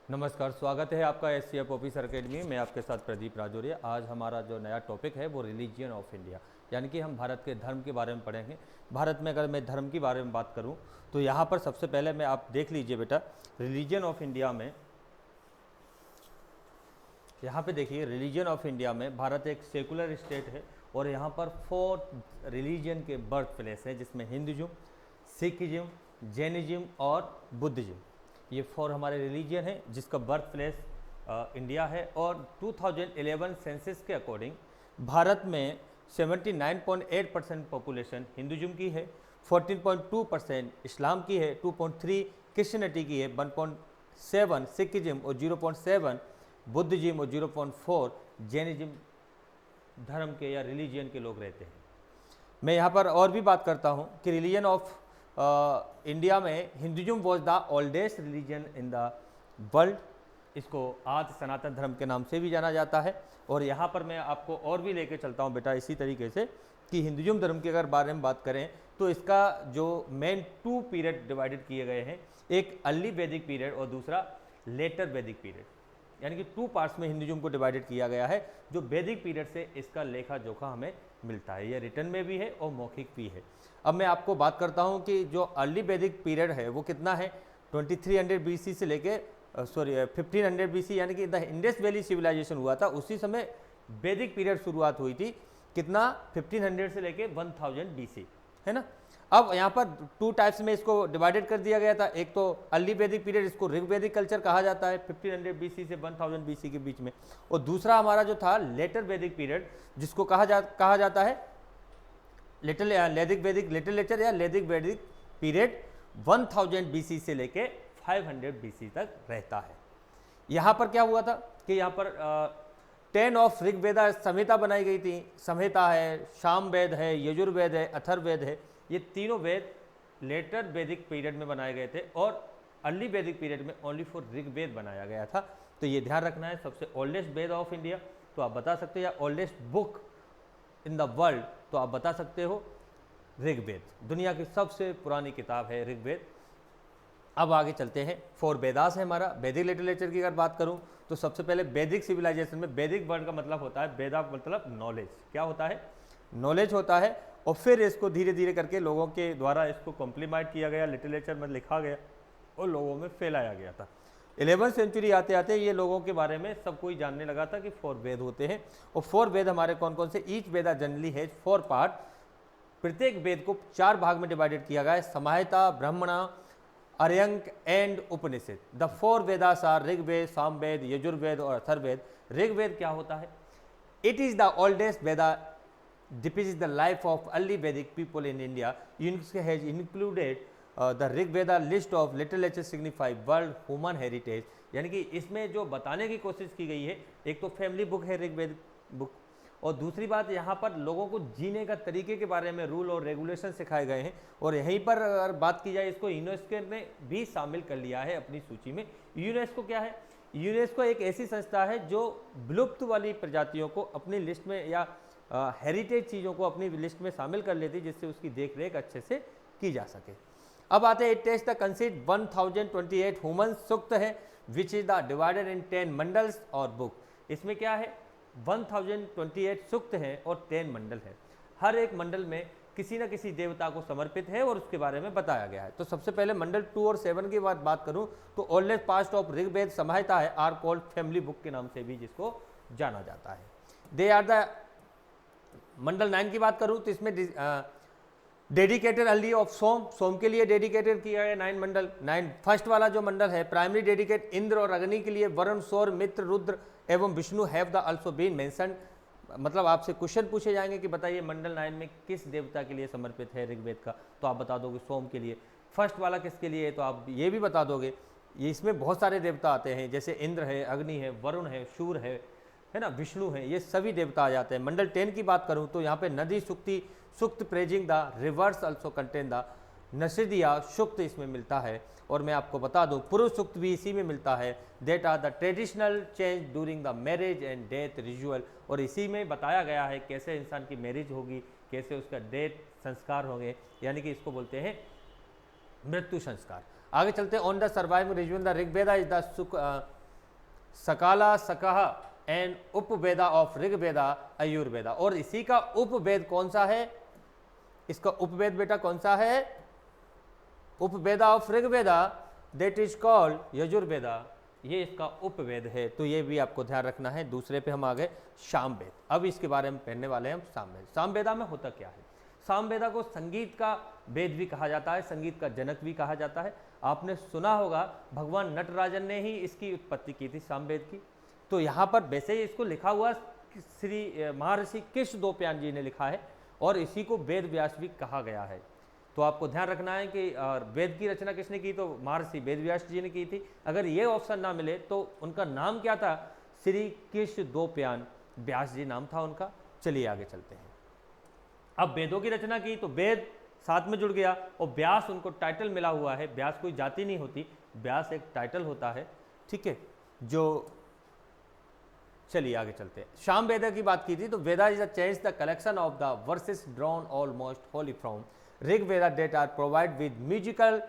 नमस्कार, स्वागत है आपका एससीएफ ऑफिसर अकेडमी में। आपके साथ प्रदीप राजौरिया। आज हमारा जो नया टॉपिक है वो रिलीजियन ऑफ इंडिया, यानी कि हम भारत के धर्म के बारे में पढ़ेंगे। भारत में अगर मैं धर्म के बारे में बात करूं तो यहाँ पर सबसे पहले मैं आप देख लीजिए बेटा, रिलीजियन ऑफ इंडिया में, यहाँ पे देखिए रिलीजियन ऑफ इंडिया में भारत एक सेकुलर स्टेट है और यहाँ पर 4 रिलीजियन के बर्थ प्लेस है, जिसमें हिंदुज़म, सिखिज्म, जैनिज्म और बुद्धिज्म। ये 4 हमारे रिलीजियन है जिसका बर्थ प्लेस इंडिया है। और 2011 सेंसस के अकॉर्डिंग भारत में 79.8% पॉपुलेशन हिंदुज़म की है, 14.2% इस्लाम की है, 2.3 क्रिश्चियनिटी की है, 1.7 सिखिज्म और 0.7 बुद्धिज्म और 0.4 जैनिज्म धर्म के या रिलीजियन के लोग रहते हैं। मैं यहाँ पर और भी बात करता हूँ कि रिलीजन ऑफ इंडिया में Hinduism was the oldest religion in the world. इसको आदि सनातन धर्म के नाम से भी जाना जाता है। और यहाँ पर मैं आपको और भी लेके चलता हूँ बेटा इसी तरीके से कि हिंदुज़म धर्म के अगर बारे में बात करें तो इसका जो मेन 2 पीरियड डिवाइडेड किए गए हैं, एक अर्ली वैदिक पीरियड और दूसरा लेटर वैदिक पीरियड, यानी कि 2 पार्ट्स में हिंदुज़म को डिवाइडेड किया गया है। जो वैदिक पीरियड से इसका लेखा जोखा हमें मिलता है, यह रिटर्न में भी है और मौखिक भी है। अब मैं आपको बात करता हूं कि जो अर्ली वैदिक पीरियड है वो कितना है, 2300 BC से लेके 1500 BC, यानी कि द इंडस वैली सिविलाइजेशन हुआ था, उसी समय वैदिक पीरियड शुरुआत हुई थी। कितना, 1500 से लेके 1000 BC, है ना। अब यहाँ पर 2 टाइप्स में इसको डिवाइडेड कर दिया गया था। एक तो अर्ली वैदिक पीरियड, इसको ऋग्वैदिक कल्चर कहा जाता है, 1500 BC से 1000 BC के बीच में। और दूसरा हमारा जो था लेटर वैदिक पीरियड, जिसको कहा जाता है लेदिक वैदिक लिटरेचर या लेदिक वैदिक पीरियड, 1000 BC से लेके 500 BC तक रहता है। यहाँ पर क्या हुआ था कि यहाँ पर 10 ऑफ ऋग्वेदा संहिता बनाई गई थी। संहिता है, साम वेद है, यजुर्वेद है, अथर्ववेद है। ये तीनों वेद लेटर वैदिक पीरियड में बनाए गए थे और अर्ली वैदिक पीरियड में ओनली फॉर ऋग्वेद बनाया गया था। तो ये ध्यान रखना है। सबसे ओल्डेस्ट वेद ऑफ इंडिया तो आप बता सकते हो, या oldest book in the world तो आप बता सकते हो ऋग्वेद। दुनिया की सबसे पुरानी किताब है ऋग्वेद। अब आगे चलते हैं। 4 वेदास है हमारा। वैदिक लिटरेचर की अगर बात करूं तो सबसे पहले वैदिक सिविलाइजेशन में, वैदिक वर्ड का मतलब होता है, वेदा मतलब नॉलेज। क्या होता है, नॉलेज होता है। और फिर इसको धीरे धीरे करके लोगों के द्वारा इसको कॉम्प्लीमेंट किया गया, लिटरेचर में लिखा गया और लोगों में फैलाया गया था। 11वीं सेंचुरी आते आते ये लोगों के बारे में सब कोई जानने लगा था कि 4 वेद होते हैं। और 4 वेद हमारे कौन कौन से, ईच वेदा जनरली है 4 पार्ट। प्रत्येक वेद को 4 भाग में डिवाइडेड किया गया है, Samhita, Brahmana, Aranyaka and Upanishad. The 4 Vedas are Rigveda, Samaveda, Yajurveda और अथर्ववेद। ऋग्वेद क्या होता है, it is the oldest Veda depicts the life of early Vedic people in India. UNESCO has included the Rig Veda list of literature signify world human heritage। यानी कि इसमें जो बताने की कोशिश की गई है, एक तो फैमिली बुक है ऋग्वेद बुक, और दूसरी बात यहाँ पर लोगों को जीने का तरीके के बारे में रूल और रेगुलेशन सिखाए गए हैं। और यहीं पर अगर बात की जाए, इसको यूनेस्को ने भी शामिल कर लिया है अपनी सूची में। यूनेस्को क्या है, यूनेस्को एक ऐसी संस्था है जो विलुप्त वाली प्रजातियों को अपनी लिस्ट में या हेरिटेज चीज़ों को अपनी लिस्ट में शामिल कर लेती, जिससे उसकी देखरेख अच्छे से की जा सके। अब आते हैं टेस्ट द कंसीड 1028 ह्यूमन सूक्त है, which is the divided in 10 mandals और बुक। इसमें क्या है, 1028 सूक्त हैं और 10 मंडल है। हर एक मंडल में किसी न किसी देवता को समर्पित है और उसके बारे में बताया गया है। तो सबसे पहले मंडल 2 और 7 की बात करूं तो ओल्डेस्ट पास्ट ऑफ ऋग्वेद संहिता है, आर कॉल्ड फैमिली बुक के नाम से भी जिसको जाना जाता है। दे आर द मंडल 9 की बात करूं तो इसमें डेडिकेटेड अर्ली ऑफ सोम के लिए डेडिकेटेड किया है 9 मंडल। 9 फर्स्ट वाला जो मंडल है प्राइमरी डेडिकेट इंद्र और अग्नि के लिए, वरुण, सौर, मित्र, रुद्र एवं Vishnu have the also been mentioned. मतलब आपसे क्वेश्चन पूछे जाएंगे कि बताइए मंडल 9 में किस देवता के लिए समर्पित है ऋग्वेद का, तो आप बता दोगे सोम के लिए। फर्स्ट वाला किसके लिए है तो आप ये भी बता दोगे। ये इसमें बहुत सारे देवता आते हैं, जैसे इंद्र है, अग्नि है, वरुण है, सूर्य है ना, विष्णु है, ये सभी देवता आ जाते हैं। मंडल 10 की बात करूं तो यहाँ पे नदी सुक्ति sukta praising the rivers also contain the Nasadiya sukta इसमें मिलता है। और मैं आपको बता दूं पुरुष सुक्त भी इसी में मिलता है। That are the traditional change during the marriage and death ritual. और इसी में बताया गया है कैसे इंसान की मैरिज होगी, कैसे उसका डेथ संस्कार होंगे, यानी कि इसको बोलते हैं मृत्यु संस्कार। आगे चलते हैं। On the surviving region the Rigveda is the Sakala Shakha and Upaveda of Rigveda Ayurveda. और इसी का उपवेद कौन सा है? इसका उपवेद बेटा कौन सा है? Upaveda of Rigveda, that is called Yajurveda. ये इसका उपवेद है, तो ये भी आपको ध्यान रखना है। दूसरे पे हम आ गए सामवेद। अब इसके बारे में पढ़ने वाले हैं हम सामवेद। सामवेदा में होता क्या है? सामवेदा को संगीत का वेद भी कहा जाता है, संगीत का जनक भी कहा जाता है। आपने सुना होगा भगवान नटराजन ने ही इसकी उत्पत्ति की थी सामवेद की। तो यहाँ पर वैसे ही इसको लिखा हुआ श्री महर्षि कृष्णद्वैपायन जी ने लिखा है और इसी को वेद व्यास भी कहा गया है। तो आपको ध्यान रखना है कि वेद की रचना किसने की? तो महर्षि वेद व्यास जी ने की थी। अगर ये ऑप्शन ना मिले तो उनका नाम क्या था? श्री कृष्णद्वैपायन व्यास जी नाम था उनका। चलिए आगे चलते हैं। अब वेदों की रचना की तो वेद साथ में जुड़ गया और व्यास उनको टाइटल मिला हुआ है। व्यास कोई जाति नहीं होती, व्यास एक टाइटल होता है, ठीक है। जो चलिए आगे चलते हैं। सामवेद की बात की थी तो Veda is a change the collection of the verses drawn almost wholly from Rigveda that are provide with musical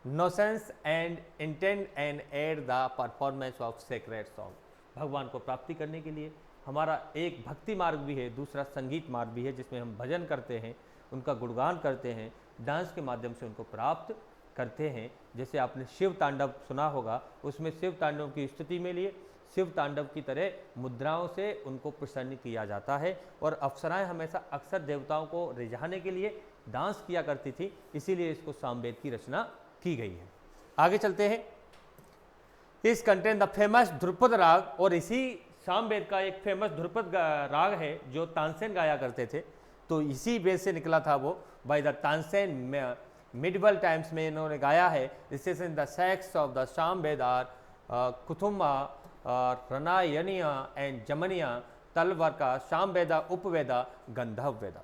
notions and intend and aid the performance of sacred song. भगवान को प्राप्ति करने के लिए हमारा एक भक्ति मार्ग भी है, दूसरा संगीत मार्ग भी है, जिसमें हम भजन करते हैं, उनका गुणगान करते हैं, डांस के माध्यम से उनको प्राप्त करते हैं। जैसे आपने शिव तांडव सुना होगा, उसमें शिव तांडव की स्तुति में लिए शिव तांडव की तरह मुद्राओं से उनको प्रसन्न किया जाता है। और अप्सराएं हमेशा अक्सर देवताओं को रिझाने के लिए डांस किया करती थी, इसीलिए इसको सामवेद की रचना की गई है। आगे चलते हैं। इस कंटेंट द फेमस ध्रुपद राग, और इसी सामवेद का एक फेमस ध्रुपद राग है जो तानसेन गाया करते थे। तो इसी वेद से निकला था वो, by the Tansen medieval times में इन्होंने गाया है। This is in the sects of the Samaveda are Kauthuma Ranayaniya and Jaiminiya Talavakara Samaveda Upaveda Gandharva Veda.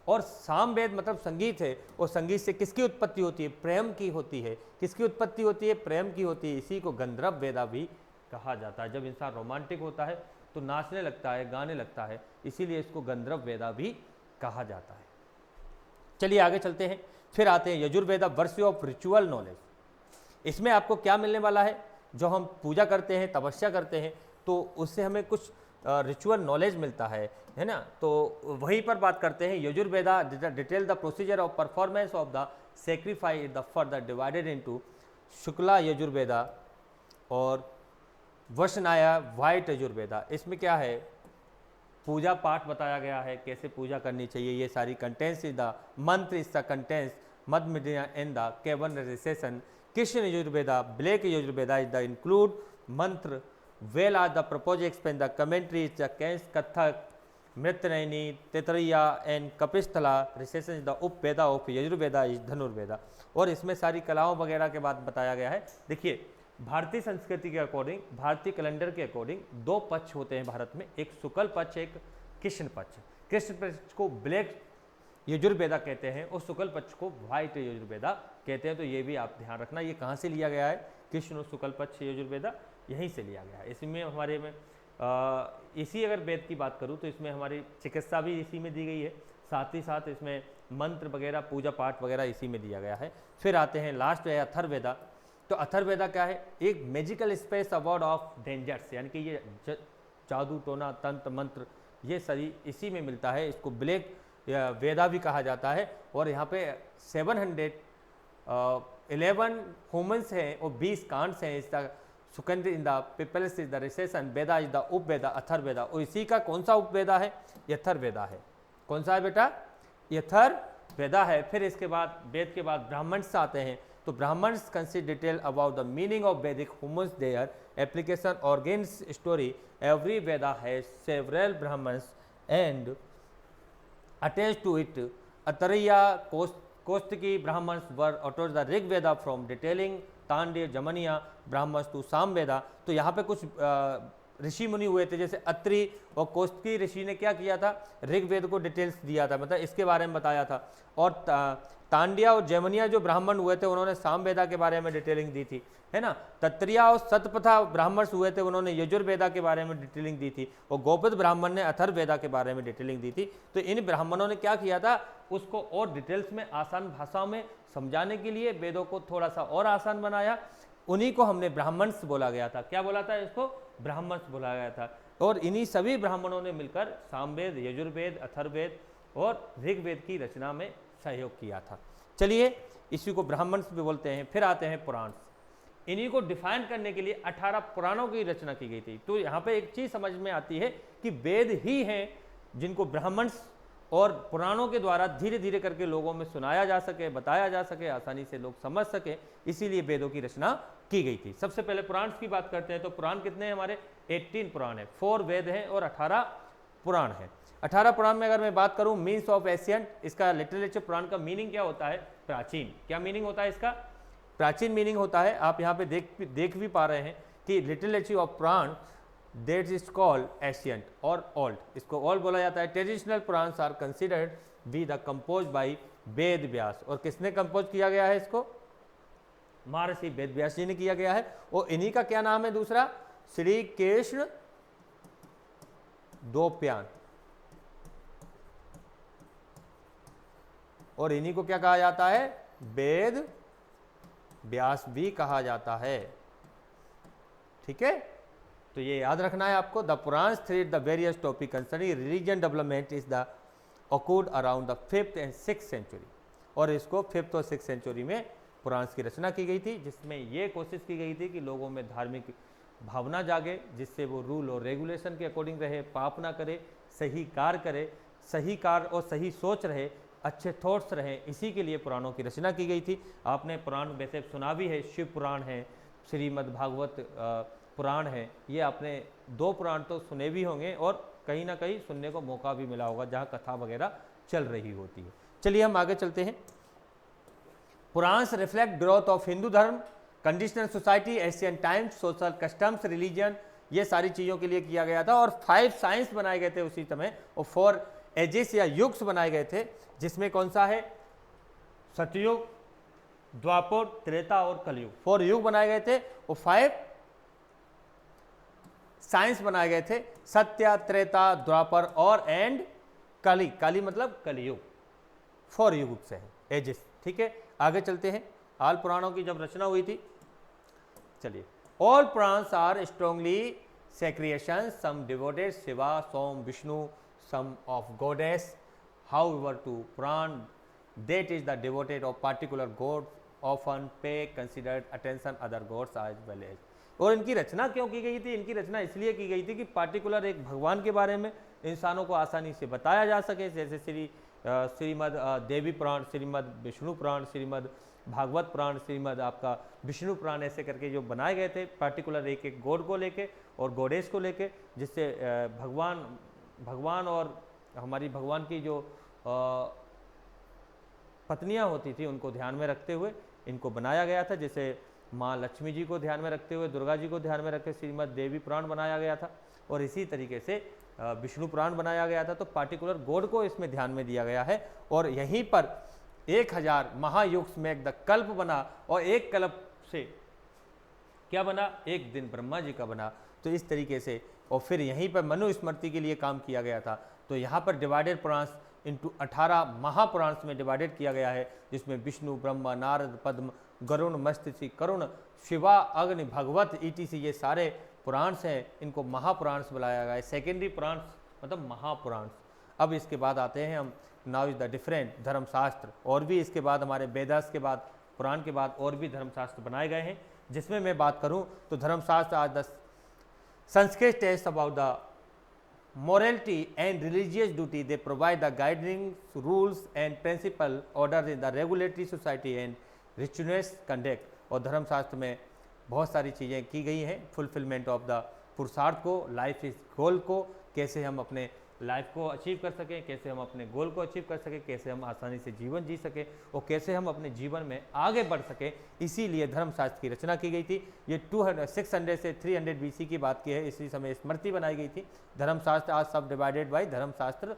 और सामवेद मतलब संगीत है, और संगीत से किसकी उत्पत्ति होती है? प्रेम की होती है। किसकी उत्पत्ति होती है? प्रेम की होती है। इसी को गंधर्व वेदा भी कहा जाता है। जब इंसान रोमांटिक होता है तो नाचने लगता है, गाने लगता है, इसीलिए इसको गंधर्व वेदा भी कहा जाता है। चलिए आगे चलते हैं। फिर आते हैं यजुर्वेदा वर्सी ऑफ रिचुअल नॉलेज। इसमें आपको क्या मिलने वाला है? जो हम पूजा करते हैं, तपस्या करते हैं, तो उससे हमें कुछ रिचुअल नॉलेज मिलता है ना। तो वहीं पर बात करते हैं। Yajurveda detail the procedure of performance of the sacrifice the further divided into Shukla Yajurveda और वैष्णया व्हाइट यजुर्वेदा। इसमें क्या है? पूजा पाठ बताया गया है, कैसे पूजा करनी चाहिए। ये सारी contents is the mantra is the contents Madhyandina in the Kanva recension. Krishna Yajurveda black Yajurveda is the include mantra well are the propose explain the commentary is the कैंस Katha Maitrayani Taittiriya and Kapisthala recension is the Upaveda of Yajurveda is Dhanurveda. और इसमें सारी कलाओं वगैरह के बाद बताया गया है। देखिए भारतीय संस्कृति के अकॉर्डिंग, भारतीय कैलेंडर के अकॉर्डिंग दो पक्ष होते हैं भारत में, एक शुक्ल पक्ष, एक कृष्ण पक्ष। कृष्ण पक्ष को ब्लैक यजुर्वेदा कहते हैं और शुक्ल पक्ष को व्हाइट यजुर्वेदा कहते हैं। तो ये भी आप ध्यान रखना। ये कहाँ से लिया गया है? कृष्ण और शुक्ल पक्ष यजुर्वेदा यहीं से लिया गया है। इसमें हमारे में इसी अगर वेद की बात करूँ तो इसमें हमारी चिकित्सा भी इसी में दी गई है, साथ ही साथ इसमें मंत्र वगैरह पूजा पाठ वगैरह इसी में दिया गया है। फिर आते हैं लास्ट है अथर्ववेदा। तो अथर्ववेदा क्या है? एक magical space award of dangers, यानी कि ये जादू टोना तंत्र मंत्र ये सभी इसी में मिलता है। इसको ब्लैक वेदा भी कहा जाता है। और यहाँ पे 711 ह्यूमंस हैं और 20 कांड्स हैं। इसका सुकंद in the peoples is the recension Veda is the Upaveda Atharvaveda. और इसी का कौन सा उपवेदा है? यथर्ववेदा है। कौन सा है बेटा? यथर्ववेदा है। फिर इसके बाद वेद के बाद ब्राह्मण्स आते हैं। तो Brahmanas consider detail about the meaning of Vedic humans their application origins story. Every Veda has several Brahmanas and attached to it. Atariya Kostaki Brahmans were uttered the Rig Veda from detailing Tandya Jamaniya Brahmans to Samveda। तो यहाँ पे कुछ ऋषि मुनि हुए थे, जैसे अत्रि और कौस्तकी ऋषि ने क्या किया था? ऋग्वेद को डिटेल्स दिया था, मतलब इसके बारे में बताया था। और तांड्या और जैमनिया जो ब्राह्मण हुए थे उन्होंने सामवेदा के बारे में डिटेलिंग दी थी, है ना। तत्रिया और सतपथा ब्राह्मण हुए थे, उन्होंने यजुर्वेदा के बारे में डिटेलिंग दी थी। और गोपद ब्राह्मण ने अथर्ववेदा के बारे में डिटेलिंग दी थी। तो इन ब्राह्मणों ने क्या किया था? उसको और डिटेल्स में आसान भाषा में समझाने के लिए वेदों को थोड़ा सा और आसान बनाया, उन्हीं को हमने ब्राह्मण्स बोला गया था। क्या बोला था इसको? ब्राह्मण्स बोला गया था। और इन्हीं सभी ब्राह्मणों ने मिलकर सामवेद, यजुर्वेद, अथर्ववेद और ऋग्वेद की रचना में सहयोग किया था। चलिए, इसी को ब्राह्मण्स भी बोलते हैं। फिर आते हैं पुराण। इन्हीं को डिफाइन करने के लिए 18 पुराणों की रचना की गई थी। तो यहाँ पे एक चीज समझ में आती है कि वेद ही हैं जिनको ब्राह्मण्स और पुराणों के द्वारा धीरे धीरे करके लोगों में सुनाया जा सके, बताया जा सके, आसानी से लोग समझ सके, इसीलिए वेदों की रचना की गई थी। सबसे पहले पुराण की बात करते हैं। तो पुराण कितने हैं हमारे? 18 पुराण है, 4 वेद हैं और 18 पुराण है। 18 पुराण में अगर मैं बात करूं मीन्स ऑफ एशियंट, इसका लिटरेचर पुराण का मीनिंग क्या होता है? प्राचीन। क्या मीनिंग होता है इसका? प्राचीन मीनिंग होता है। आप यहाँ पे देख भी पा रहे हैं कि literature of Purana that is called ancient और ओल्ड, इसको ओल्ड बोला जाता है। Traditional Purana are considered be the compose by Ved Vyas. और किसने कंपोज किया गया है इसको? महर्षि वेद व्यास जी ने किया गया है। और इन्हीं का क्या नाम है दूसरा? श्री कृष्ण द्वैपायन। और इन्हीं को क्या कहा जाता है? वेद व्यास भी कहा जाता है। ठीक है, तो ये याद रखना है आपको। The Purana thread the various topic concerning religion development is the occurred around the 5th and 6th century. और इसको 5th और 6th सेंचुरी में पुराण की रचना की गई थी, जिसमें ये कोशिश की गई थी कि लोगों में धार्मिक भावना जागे, जिससे वो रूल और रेगुलेशन के अकॉर्डिंग रहे, पाप ना करे, सही कार्य करे, सही कार्य और सही सोच रहे, अच्छे थॉट्स रहें। इसी के लिए पुराणों की रचना की गई थी। आपने पुराण वैसे सुना भी है, शिव पुराण है, श्रीमद् भागवत पुराण है। ये आपने 2 पुराण तो सुने भी होंगे और कहीं ना कहीं सुनने को मौका भी मिला होगा जहाँ कथा वगैरह चल रही होती है। चलिए हम आगे चलते हैं। Puranas reflect growth of Hindu dharma, conditional society, Asian times, social customs, religion, ये सारी चीज़ों के लिए किया गया था। और 5 साइंस बनाए गए थे उसी समय, और 4 एजेस या युग्स बनाए गए थे, जिसमें कौन सा है? सतयुग, द्वापर, त्रेता और कलयुग। 4 युग बनाए गए थे और 5 साइंस बनाए गए थे, सत्य, त्रेता, द्वापर और एंड कली। कली मतलब कलयुग। 4 युग से है, एजेस। ठीक है, आगे चलते हैं। आल पुराणों की जब रचना हुई थी, चलिए। All Puranas are strongly sectarian, some devoted Shiva, Soma, Vishnu, some of goddess. However, to Puran, that is the devoted of particular god often pay considered attention other gods as well as। और इनकी रचना क्यों की गई थी? इनकी रचना इसलिए की गई थी कि पार्टिकुलर एक भगवान के बारे में इंसानों को आसानी से बताया जा सके, जैसे श्रीमद् देवी पुराण, श्रीमद् विष्णु पुराण, श्रीमद् भागवत पुराण, श्रीमद् आपका विष्णु पुराण, ऐसे करके जो बनाए गए थे पार्टिकुलर एक एक गॉड को लेके और गॉडेस को लेके, जिससे भगवान और हमारी भगवान की जो पत्नियां होती थी उनको ध्यान में रखते हुए इनको बनाया गया था। जैसे माँ लक्ष्मी जी को ध्यान में रखते हुए, दुर्गा जी को ध्यान में रखते श्रीमद् देवी पुराण बनाया गया था, और इसी तरीके से विष्णु पुराण बनाया गया था। तो पार्टिकुलर गॉड को इसमें ध्यान में दिया गया है। और यहीं पर 1000 महायुग में एक कल्प बना, और एक कल्प से क्या बना? एक दिन ब्रह्मा जी का बना। तो इस तरीके से, और फिर यहीं पर मनु स्मृति के लिए काम किया गया था। तो यहाँ पर डिवाइडेड पुराण इंटू 18 महापुराण में डिवाइडेड किया गया है, जिसमें विष्णु, ब्रह्मा, नारद, पद्म, गरुण, मस्तिष्क, करुण, शिवा, अग्नि, भगवत ETC ये सारे पुराण हैं, इनको महापुराण बुलाया गया है। सेकेंडरी पुराण मतलब महापुराण। अब इसके बाद आते हैं हम, नाउ इज द डिफरेंट धर्मशास्त्र। और भी इसके बाद हमारे वेदास के बाद, पुराण के बाद और भी धर्मशास्त्र बनाए गए हैं, जिसमें मैं बात करूँ तो धर्मशास्त्र आज the Sanskrit text about the morality and religious duty. They provide the guiding rules and principle orders in the regulatory society and ritualist conduct. और धर्मशास्त्र में बहुत सारी चीज़ें की गई हैं, फुलफिलमेंट ऑफ द पुरुषार्थ को, लाइफ इज गोल को, कैसे हम अपने लाइफ को अचीव कर सकें, कैसे हम अपने गोल को अचीव कर सकें, कैसे हम आसानी से जीवन जी सकें, और कैसे हम अपने जीवन में आगे बढ़ सकें। इसीलिए धर्मशास्त्र की रचना की गई थी। ये 600 से 300 BC की बात की है। इसी समय स्मृति बनाई गई थी। धर्मशास्त्र आज सब डिवाइडेड बाई धर्मशास्त्र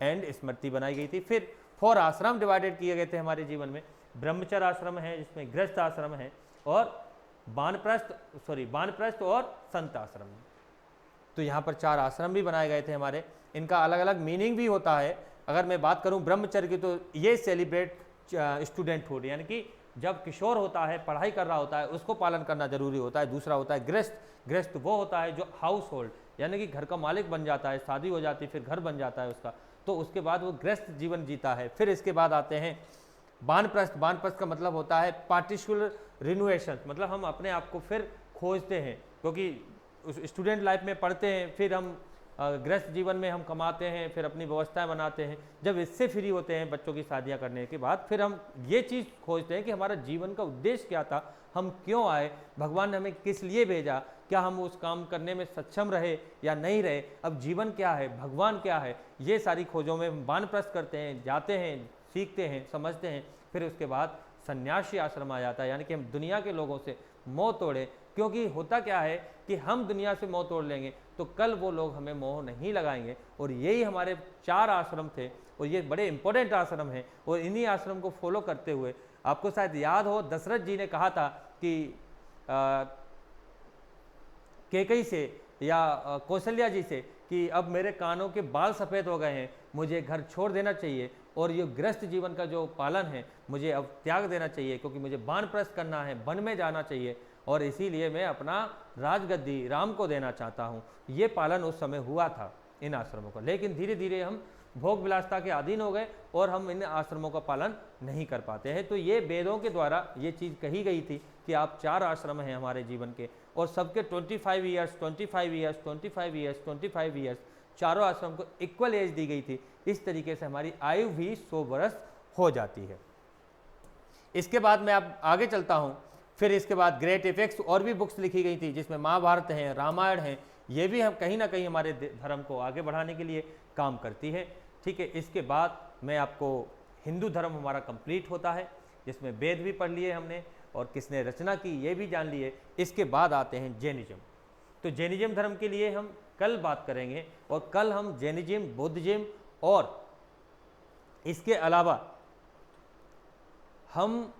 एंड स्मृति बनाई गई थी। फिर 4 आश्रम डिवाइडेड किए गए थे हमारे जीवन में। ब्रह्मचर्य आश्रम है, जिसमें गृहस्थ आश्रम है, और वानप्रस्थ और संत आश्रम। तो यहाँ पर 4 आश्रम भी बनाए गए थे हमारे। इनका अलग अलग मीनिंग भी होता है। अगर मैं बात करूं ब्रह्मचर्य की, तो ये सेलिब्रेट स्टूडेंटहुड, यानी कि जब किशोर होता है, पढ़ाई कर रहा होता है, उसको पालन करना जरूरी होता है। दूसरा होता है गृहस्थ। गृहस्थ वो होता है जो हाउस होल्ड यानी कि घर का मालिक बन जाता है, शादी हो जाती है, फिर घर बन जाता है उसका, तो उसके बाद वो गृहस्थ जीवन जीता है। फिर इसके बाद आते हैं वानप्रस्थ। वानप्रस्थ का मतलब होता है पार्टिकुलर रिन्यूएशन, मतलब हम अपने आप को फिर खोजते हैं, क्योंकि उस स्टूडेंट लाइफ में पढ़ते हैं, फिर हम गृहस्थ जीवन में हम कमाते हैं, फिर अपनी व्यवस्थाएं बनाते हैं। जब इससे फ्री होते हैं बच्चों की शादियां करने के बाद, फिर हम ये चीज़ खोजते हैं कि हमारा जीवन का उद्देश्य क्या था, हम क्यों आए, भगवान ने हमें किस लिए भेजा, क्या हम उस काम करने में सक्षम रहे या नहीं रहे, अब जीवन क्या है, भगवान क्या है, ये सारी खोजों में हम वानप्रस्थ करते हैं, जाते हैं, सीखते हैं, समझते हैं। फिर उसके बाद सन्यासी आश्रम आ जाता है, यानी कि हम दुनिया के लोगों से मोह तोड़े, क्योंकि होता क्या है कि हम दुनिया से मोह तोड़ लेंगे तो कल वो लोग हमें मोह नहीं लगाएंगे। और यही हमारे 4 आश्रम थे और ये बड़े इंपॉर्टेंट आश्रम हैं, और इन्हीं आश्रम को फॉलो करते हुए आपको शायद याद हो दशरथ जी ने कहा था कि कैकई से या कौशल्या जी से कि अब मेरे कानों के बाल सफ़ेद हो गए हैं, मुझे घर छोड़ देना चाहिए और ये गृहस्थ जीवन का जो पालन है मुझे अब त्याग देना चाहिए, क्योंकि मुझे वानप्रस्थ करना है, वन में जाना चाहिए, और इसीलिए मैं अपना राजगद्दी राम को देना चाहता हूँ। ये पालन उस समय हुआ था इन आश्रमों का। लेकिन धीरे धीरे हम भोग विलासता के अधीन हो गए और हम इन आश्रमों का पालन नहीं कर पाते हैं। तो ये वेदों के द्वारा ये चीज़ कही गई थी कि आप 4 आश्रम हैं हमारे जीवन के, और सबके 25 ईयर्स 25 ईयर्स 25 ईयर्स 25 ईयर्स, चारों आश्रम को इक्वल एज दी गई थी। इस तरीके से हमारी आयु भी 100 वर्ष हो जाती है। इसके बाद मैं अब आगे चलता हूँ। फिर इसके बाद ग्रेट इफेक्ट्स और भी बुक्स लिखी गई थी, जिसमें महाभारत है, रामायण है, ये भी हम कहीं ना कहीं हमारे धर्म को आगे बढ़ाने के लिए काम करती है। ठीक है, इसके बाद मैं आपको हिंदू धर्म हमारा कंप्लीट होता है, जिसमें वेद भी पढ़ लिए हमने और किसने रचना की ये भी जान लिए। इसके बाद आते हैं जैनिज्म। तो जैनिज्म धर्म के लिए हम कल बात करेंगे, और कल हम जैनिज्म, बुद्धिज्म और इसके अलावा हम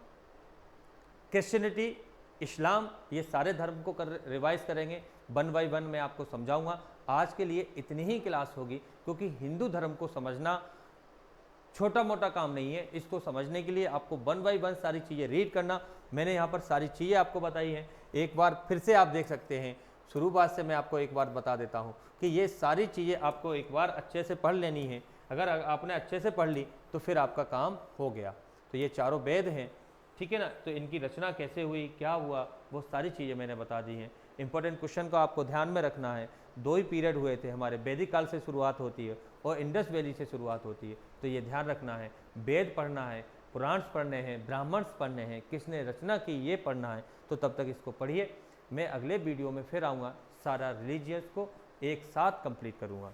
क्रिश्चियनिटी, इस्लाम, ये सारे धर्म को रिवाइज करेंगे। 1 बाय 1 मैं आपको समझाऊंगा। आज के लिए इतनी ही क्लास होगी, क्योंकि हिंदू धर्म को समझना छोटा मोटा काम नहीं है। इसको समझने के लिए आपको 1 बाय 1 सारी चीज़ें रीड करना। मैंने यहाँ पर सारी चीज़ें आपको बताई हैं, एक बार फिर से आप देख सकते हैं। शुरुआत से मैं आपको एक बार बता देता हूँ कि ये सारी चीज़ें आपको एक बार अच्छे से पढ़ लेनी है। अगर आपने अच्छे से पढ़ ली तो फिर आपका काम हो गया। तो ये चारों वेद हैं, ठीक है ना, तो इनकी रचना कैसे हुई, क्या हुआ, वो सारी चीज़ें मैंने बता दी हैं। इंपॉर्टेंट क्वेश्चन को आपको ध्यान में रखना है। 2 ही पीरियड हुए थे हमारे, वैदिक काल से शुरुआत होती है और इंडस वैली से शुरुआत होती है, तो ये ध्यान रखना है। वेद पढ़ना है, पुराण पढ़ने हैं, ब्राह्मण्स पढ़ने हैं, किसने रचना की ये पढ़ना है। तो तब तक इसको पढ़िए। मैं अगले वीडियो में फिर आऊँगा, सारा रिलीजियस को एक साथ कंप्लीट करूँगा।